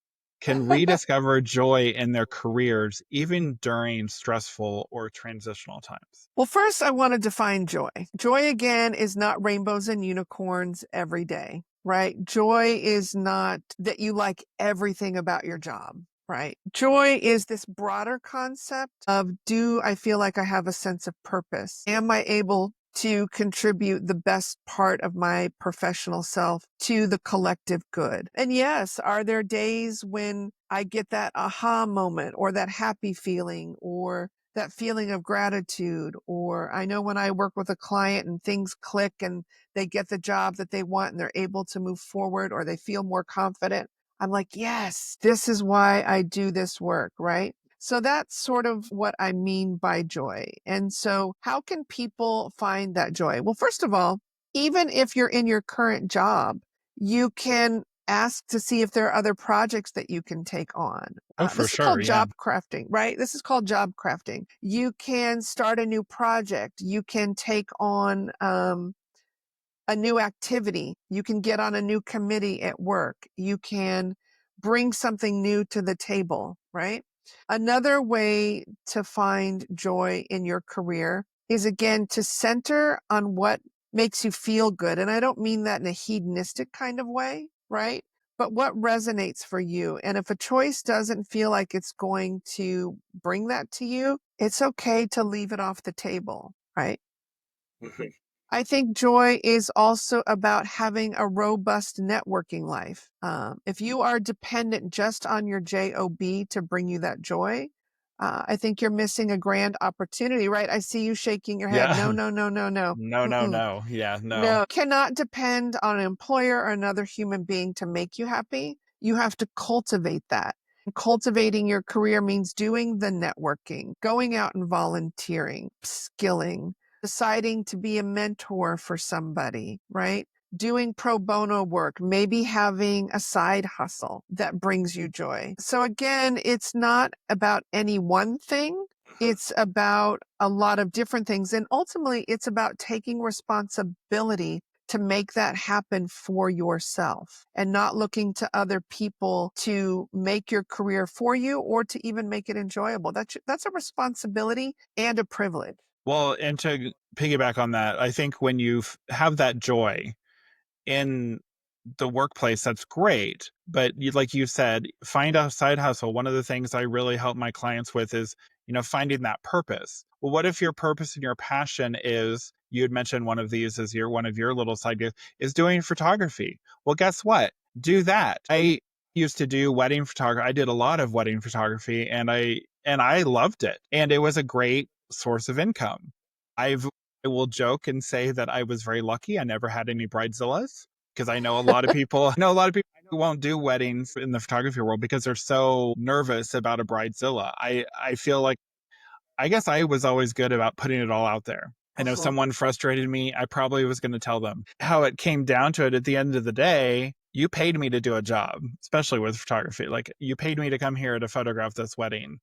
can rediscover joy in their careers, even during stressful or transitional times? Well, first, I want to define joy. Joy, again, is not rainbows and unicorns every day, right? Joy is not that you like everything about your job, right? Joy is this broader concept of, do I feel like I have a sense of purpose? Am I able to contribute the best part of my professional self to the collective good? And yes, are there days when I get that aha moment or that happy feeling, or that feeling of gratitude. Or I know when I work with a client and things click and they get the job that they want and they're able to move forward or they feel more confident, I'm like, yes, this is why I do this work, right? So that's sort of what I mean by joy. And so how can people find that joy? Well, first of all, even if you're in your current job, you can ask to see if there are other projects that you can take on. Oh, for This is sure. called Yeah. job crafting, right? This is called job crafting. You can start a new project. You can take on a new activity. You can get on a new committee at work. You can bring something new to the table, right? Another way to find joy in your career is, again, to center on what makes you feel good. And I don't mean that in a hedonistic kind of way, right? But what resonates for you. And if a choice doesn't feel like it's going to bring that to you, it's okay to leave it off the table, right? Mhm. I think joy is also about having a robust networking life. If you are dependent just on your job to bring you that joy, I think you're missing a grand opportunity, right? I see you shaking your head. Yeah. No, no, no, no, no. No, no, Mm-mm. no. Yeah, no. No, cannot depend on an employer or another human being to make you happy. You have to cultivate that. Cultivating your career means doing the networking, going out and volunteering, skilling, deciding to be a mentor for somebody, right? Doing pro bono work, maybe having a side hustle that brings you joy. So again, it's not about any one thing. It's about a lot of different things. And ultimately, it's about taking responsibility to make that happen for yourself and not looking to other people to make your career for you or to even make it enjoyable. That's a responsibility and a privilege. Well, and to piggyback on that, I think when you have that joy in the workplace, that's great. But you, like you said, find a side hustle. One of the things I really help my clients with is, finding that purpose. Well, what if your purpose and your passion is, you had mentioned one of these as one of your little side gigs is doing photography. Well, guess what? Do that. I used to do wedding photography. I did a lot of wedding photography and I loved it. And it was a great source of income. I will joke and say that I was very lucky. I never had any bridezillas because I know a lot of people, I know a lot of people who won't do weddings in the photography world because they're so nervous about a bridezilla. I feel like, I guess I was always good about putting it all out there. And if someone frustrated me, I probably was going to tell them. How it came down to it at the end of the day, you paid me to do a job, especially with photography. Like, you paid me to come here to photograph this wedding.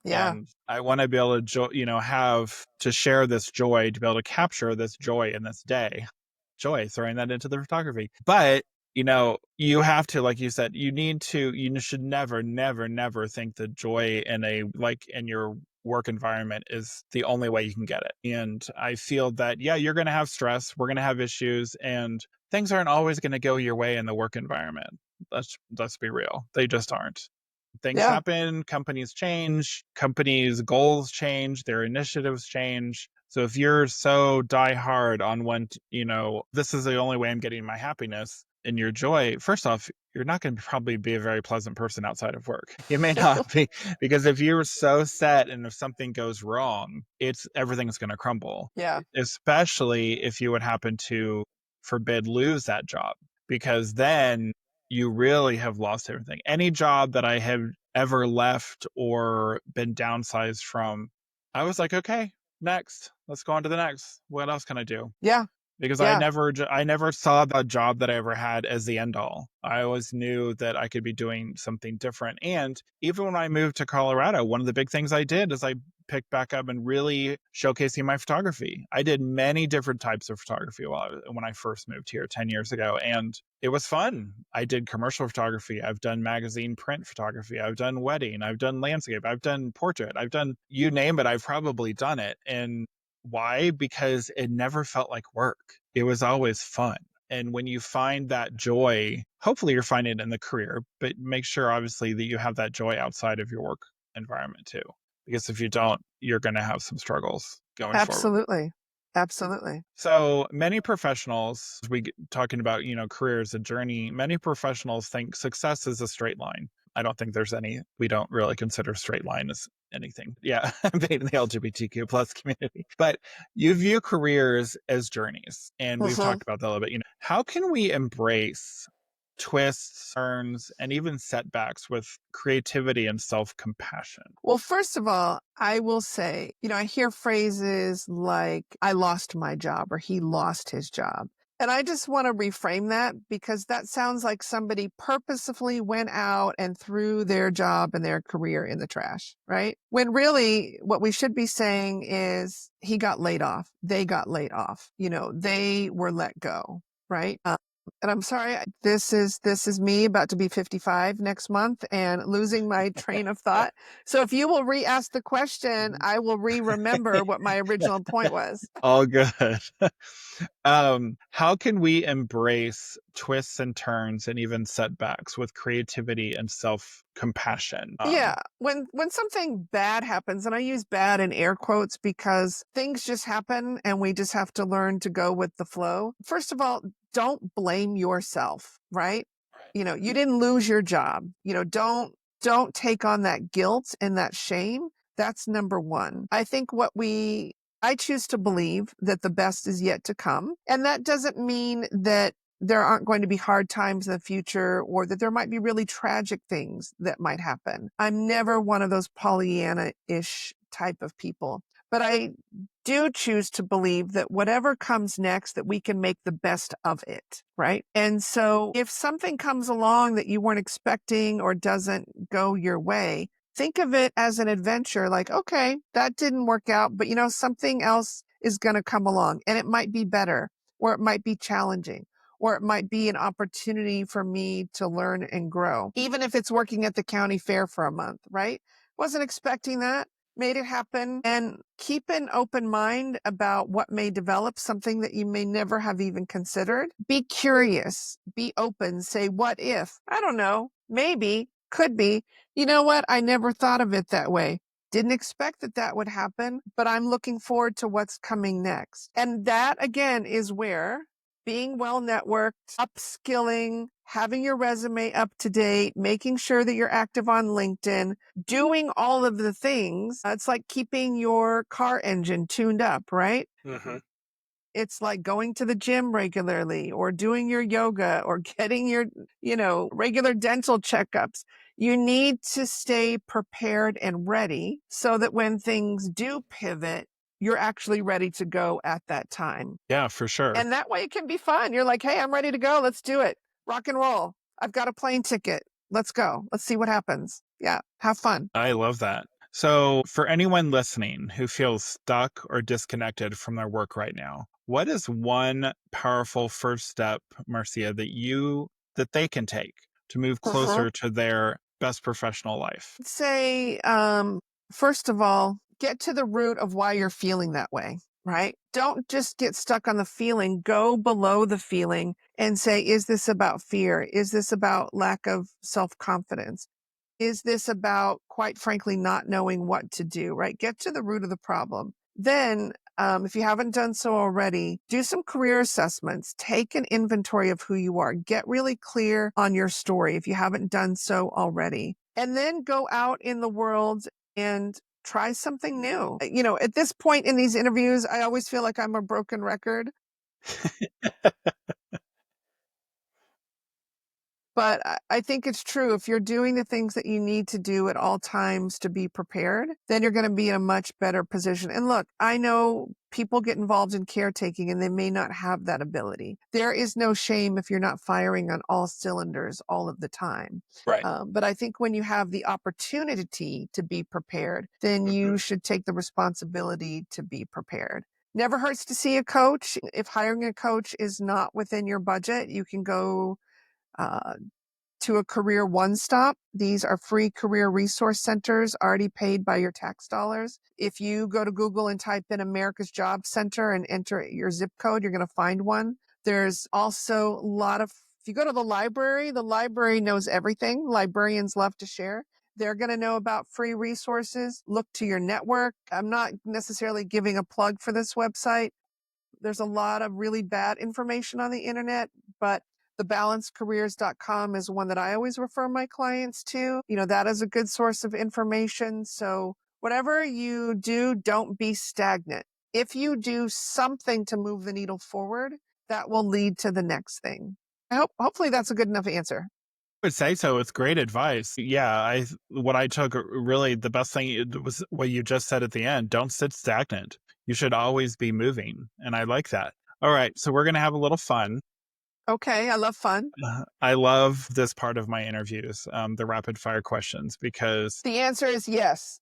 Yeah. And I want to be able to, have to share this joy, to be able to capture this joy in this day. Joy, throwing that into the photography. But, you have to, like you said, you should never, never, never think that joy in your work environment is the only way you can get it. And I feel that, yeah, you're going to have stress, we're going to have issues, and things aren't always going to go your way in the work environment. Let's be real. They just aren't. Things Yeah. happen, companies change, companies' goals change, their initiatives change. So if you're so die hard on this is the only way I'm getting my happiness and your joy, first off, you're not going to probably be a very pleasant person outside of work. You may not be, because if you're so set and if something goes wrong, everything's going to crumble, Yeah. especially if you would happen to, forbid, lose that job, because then you really have lost everything. Any job that I have ever left or been downsized from, I was like, okay, next, let's go on to the next. What else can I do? Yeah. Because Yeah. I never saw the job that I ever had as the end all. I always knew that I could be doing something different. And even when I moved to Colorado, one of the big things I did is I picked back up and really showcasing my photography. I did many different types of photography when I first moved here 10 years ago, and it was fun. I did commercial photography. I've done magazine print photography. I've done wedding. I've done landscape. I've done portrait. I've done, you name it, I've probably done it. And why? Because it never felt like work. It was always fun. And when you find that joy, hopefully you're finding it in the career, but make sure obviously that you have that joy outside of your work environment too. Because if you don't, you're going to have some struggles going forward. Absolutely. Absolutely. So many professionals, talking about, career as a journey, many professionals think success is a straight line. I don't think there's any, we don't really consider straight line as anything. Yeah, being in the LGBTQ plus community. But you view careers as journeys. And we've Mhm. talked about that a little bit. How can we embrace twists, turns, and even setbacks with creativity and self compassion? Well, first of all, I will say, I hear phrases like, I lost my job or he lost his job. And I just want to reframe that because that sounds like somebody purposefully went out and threw their job and their career in the trash, right? When really what we should be saying is he got laid off. They got laid off. They were let go, right? And I'm sorry, this is me about to be 55 next month and losing my train of thought. So if you will re-ask the question, I will remember what my original point was. All good. How can we embrace twists and turns and even setbacks with creativity and self compassion? Yeah, when something bad happens, and I use bad in air quotes because things just happen and we just have to learn to go with the flow. First of all, don't blame yourself, right? You didn't lose your job. Don't take on that guilt and that shame. That's number one. I think I choose to believe that the best is yet to come. And that doesn't mean that there aren't going to be hard times in the future or that there might be really tragic things that might happen. I'm never one of those Pollyanna-ish type of people, but I do choose to believe that whatever comes next, that we can make the best of it, right? And so if something comes along that you weren't expecting or doesn't go your way, think of it as an adventure, like, okay, that didn't work out, but something else is going to come along and it might be better or it might be challenging or it might be an opportunity for me to learn and grow, even if it's working at the county fair for a month, right? Wasn't expecting that, made it happen, and keep an open mind about what may develop, something that you may never have even considered. Be curious, be open, say, what if? I don't know, maybe, could be. You know what? I never thought of it that way. Didn't expect that would happen, but I'm looking forward to what's coming next. And that, again, is where being well networked, upskilling, having your resume up to date, making sure that you're active on LinkedIn, doing all of the things. It's like keeping your car engine tuned up, right? Mhm. It's like going to the gym regularly or doing your yoga or getting your, regular dental checkups. You need to stay prepared and ready so that when things do pivot, you're actually ready to go at that time. Yeah, for sure. And that way it can be fun. You're like, hey, I'm ready to go. Let's do it. Rock and roll. I've got a plane ticket. Let's go. Let's see what happens. Yeah. Have fun. I love that. So, for anyone listening who feels stuck or disconnected from their work right now, what is one powerful first step, Marcia, that they can take to move Uh-huh. closer to their best professional life? I'd say, first of all, get to the root of why you're feeling that way, right? Don't just get stuck on the feeling. Go below the feeling and say, is this about fear? Is this about lack of self-confidence? Is this about, quite frankly, not knowing what to do, right? Get to the root of the problem. Then, if you haven't done so already, do some career assessments. Take an inventory of who you are. Get really clear on your story if you haven't done so already. And then go out in the world and try something new. At this point in these interviews, I always feel like I'm a broken record. But I think it's true. If you're doing the things that you need to do at all times to be prepared, then you're going to be in a much better position. And look, I know people get involved in caretaking and they may not have that ability. There is no shame if you're not firing on all cylinders all of the time. Right. But I think when you have the opportunity to be prepared, then you should take the responsibility to be prepared. Never hurts to see a coach. If hiring a coach is not within your budget, you can go uh, to a career one stop. These are free career resource centers already paid by your tax dollars. If you go to Google and type in America's Job Center and enter your zip code, you're going to find one. There's also if you go to the library knows everything. Librarians love to share. They're going to know about free resources. Look to your network. I'm not necessarily giving a plug for this website. There's a lot of really bad information on the internet, but thebalancedcareers.com is one that I always refer my clients to. That is a good source of information. So whatever you do, don't be stagnant. If you do something to move the needle forward, that will lead to the next thing. Hopefully that's a good enough answer. I would say so. It's great advice. Yeah, what I took really the best thing was what you just said at the end. Don't sit stagnant. You should always be moving, and I like that. All right, so we're gonna have a little fun. Okay, I love fun. I love this part of my interviews, the rapid fire questions, because The answer is yes.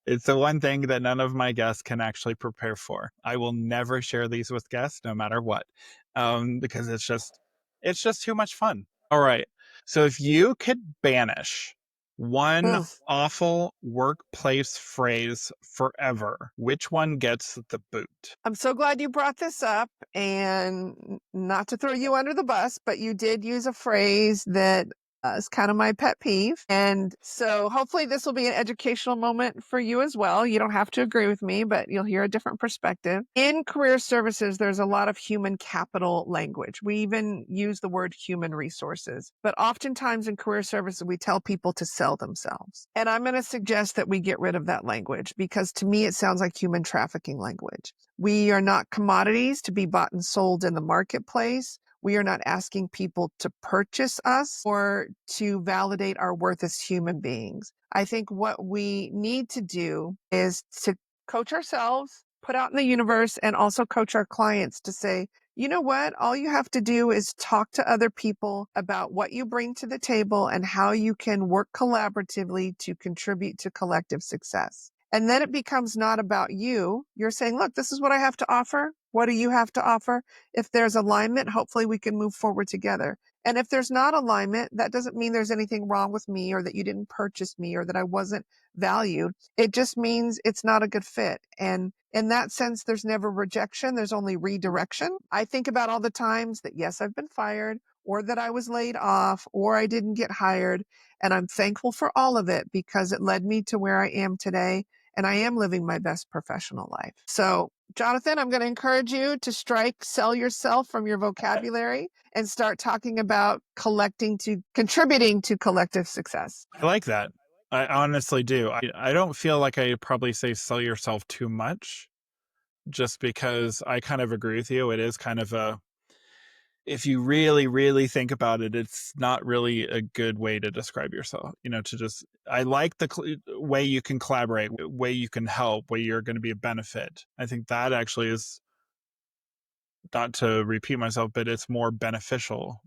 it's the one thing that none of my guests can actually prepare for. I will never share these with guests, no matter what, because it's just too much fun. All right. So if you could banish one Mm. awful workplace phrase forever, which one gets the boot? I'm so glad you brought this up, and not to throw you under the bus, but you did use a phrase that is kind of my pet peeve. And so hopefully this will be an educational moment for you as well. You don't have to agree with me, but you'll hear a different perspective. In career services, there's a lot of human capital language. We even use the word human resources, but oftentimes in career services, we tell people to sell themselves. And I'm going to suggest that we get rid of that language, because to me, it sounds like human trafficking language. We are not commodities to be bought and sold in the marketplace. We are not asking people to purchase us or to validate our worth as human beings. I think what we need to do is to coach ourselves, put out in the universe, and also coach our clients to say, you know what? All you have to do is talk to other people about what you bring to the table and how you can work collaboratively to contribute to collective success. And then it becomes not about you. You're saying, look, this is what I have to offer. What do you have to offer? If there's alignment, hopefully we can move forward together. And if there's not alignment, that doesn't mean there's anything wrong with me or that you didn't purchase me or that I wasn't valued. It just means it's not a good fit. And in that sense, there's never rejection. There's only redirection. I think about all the times that, yes, I've been fired, or that I was laid off, or I didn't get hired. And I'm thankful for all of it because it led me to where I am today. And I am living my best professional life. So, Jonathan, I'm going to encourage you to strike sell yourself from your vocabulary and start talking about contributing to collective success. I like that. I honestly do. I don't feel like I probably say sell yourself too much, just because I kind of agree with you. It is kind of if you really, really think about it, it's not really a good way to describe yourself. I like the way you can collaborate, way you can help, way you're going to be a benefit. I think that actually is, not to repeat myself, but it's more beneficial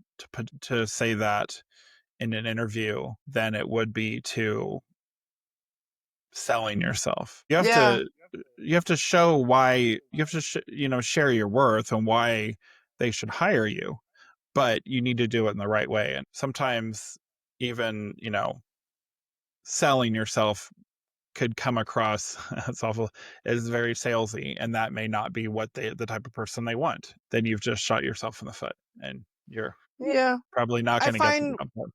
to say that in an interview than it would be to selling yourself. Yeah. You have to show why. You have to share your worth and why they should hire you, but you need to do it in the right way. And sometimes even selling yourself could come across it's awful, as very salesy, and that may not be what the type of person they want. Then you've just shot yourself in the foot, and you're Yeah. probably not I going to get the find job done.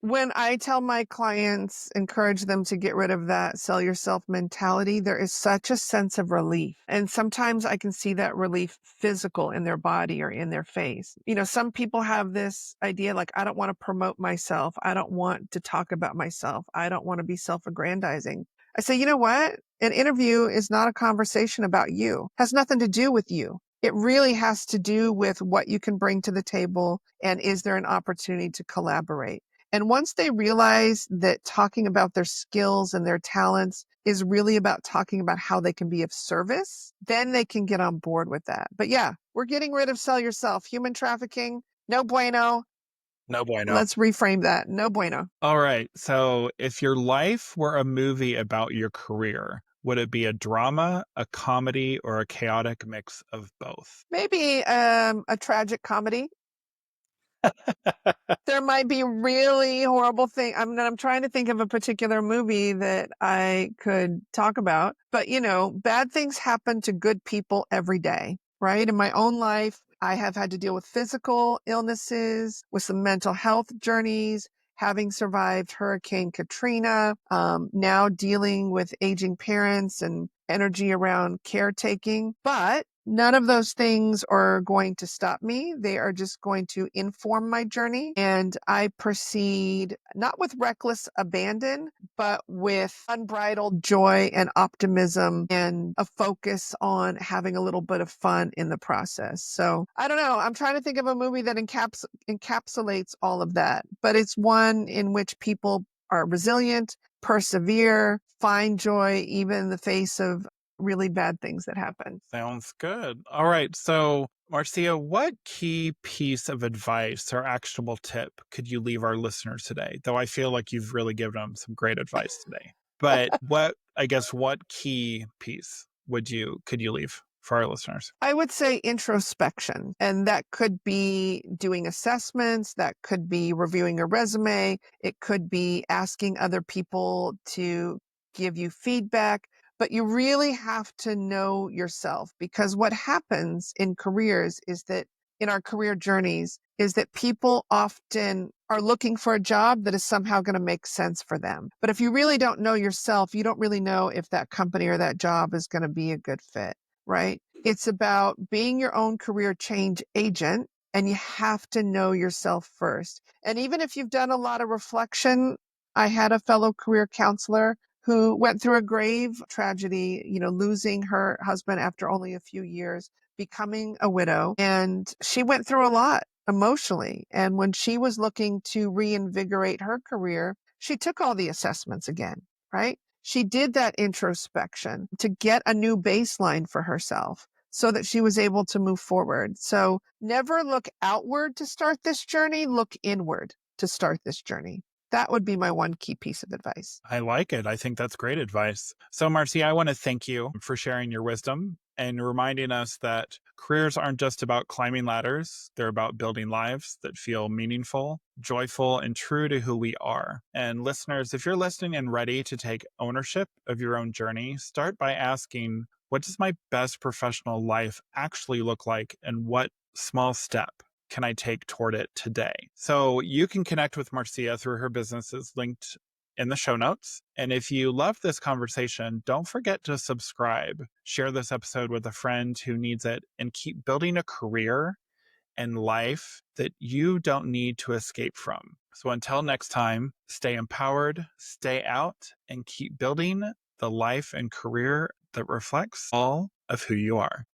when I tell my clients, encourage them to get rid of that sell yourself mentality, there is such a sense of relief. And sometimes I can see that relief physical in their body or in their face. Some people have this idea like, I don't want to promote myself. I don't want to talk about myself. I don't want to be self-aggrandizing. I say, you know what? An interview is not a conversation about you. It has nothing to do with you. It really has to do with what you can bring to the table and is there an opportunity to collaborate. And once they realize that talking about their skills and their talents is really about talking about how they can be of service, then they can get on board with that. But yeah, we're getting rid of sell yourself. Human trafficking, no bueno. No bueno. Let's reframe that. No bueno. All right. So if your life were a movie about your career, would it be a drama, a comedy, or a chaotic mix of both? Maybe a tragic comedy. There might be really horrible thing. I'm trying to think of a particular movie that I could talk about, but bad things happen to good people every day, right? In my own life, I have had to deal with physical illnesses, with some mental health journeys, having survived Hurricane Katrina, now dealing with aging parents and energy around caretaking. But None of those things are going to stop me. They are just going to inform my journey. And I proceed not with reckless abandon, but with unbridled joy and optimism and a focus on having a little bit of fun in the process. So I don't know. I'm trying to think of a movie that encapsulates all of that, but it's one in which people are resilient, persevere, find joy, even in the face of really bad things that happen. Sounds good. All right. So, Marcia, what key piece of advice or actionable tip could you leave our listeners today? Though I feel like you've really given them some great advice today. But what key piece could you leave for our listeners? I would say introspection, and that could be doing assessments, that could be reviewing a resume, it could be asking other people to give you feedback, but you really have to know yourself, because what happens in careers is that in our career journeys is that people often are looking for a job that is somehow going to make sense for them. But if you really don't know yourself, you don't really know if that company or that job is going to be a good fit, right? It's about being your own career change agent, and you have to know yourself first. And even if you've done a lot of reflection, I had a fellow career counselor who went through a grave tragedy, losing her husband after only a few years, becoming a widow. And she went through a lot emotionally. And when she was looking to reinvigorate her career, she took all the assessments again, right? She did that introspection to get a new baseline for herself so that she was able to move forward. So never look outward to start this journey, look inward to start this journey. That would be my one key piece of advice. I like it. I think that's great advice. So, Marcy, I want to thank you for sharing your wisdom and reminding us that careers aren't just about climbing ladders. They're about building lives that feel meaningful, joyful, and true to who we are. And listeners, if you're listening and ready to take ownership of your own journey, start by asking, what does my best professional life actually look like? And what small step can I take toward it today? So you can connect with Marcia through her businesses linked in the show notes. And if you love this conversation, don't forget to subscribe, share this episode with a friend who needs it, and keep building a career and life that you don't need to escape from. So until next time, stay empowered, stay out, and keep building the life and career that reflects all of who you are.